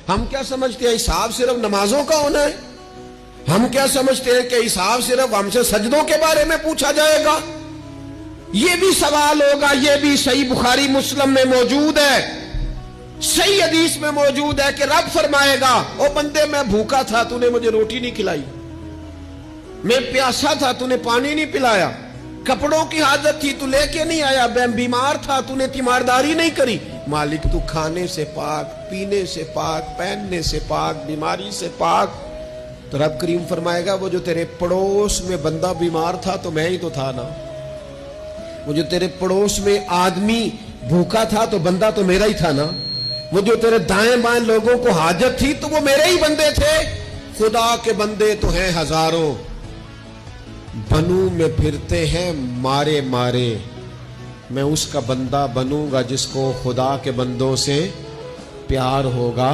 हम क्या समझते हैं हिसाब सिर्फ नमाजों का होना है? हम क्या समझते हैं कि हिसाब सिर्फ हमसे सजदों के बारे में पूछा जाएगा? यह भी सवाल होगा। यह भी सही बुखारी मुस्लिम में मौजूद है, सही हदीस में मौजूद है कि रब फरमाएगा, ओ बंदे मैं भूखा था तूने मुझे रोटी नहीं खिलाई, मैं प्यासा था तूने पानी नहीं पिलाया, कपड़ों की हाजत थी तू लेके नहीं आया, मैं बीमार था तूने तीमारदारी नहीं करी। मालिक तू खाने से पाक, पीने से पाक, पहनने से पाक, बीमारी से पाक। तो रब करीम फरमाएगा वो जो तेरे पड़ोस में बंदा बीमार था तो मैं ही तो था ना, वो जो तेरे पड़ोस में आदमी भूखा था तो बंदा तो मेरा ही था ना, वो जो तेरे दाएं बाएं लोगों को हाजत थी तो वो मेरे ही बंदे थे। खुदा के बंदे तो हैं हजारों, बनू में फिरते हैं मारे मारे। मैं उसका बंदा बनूंगा जिसको खुदा के बंदों से प्यार होगा।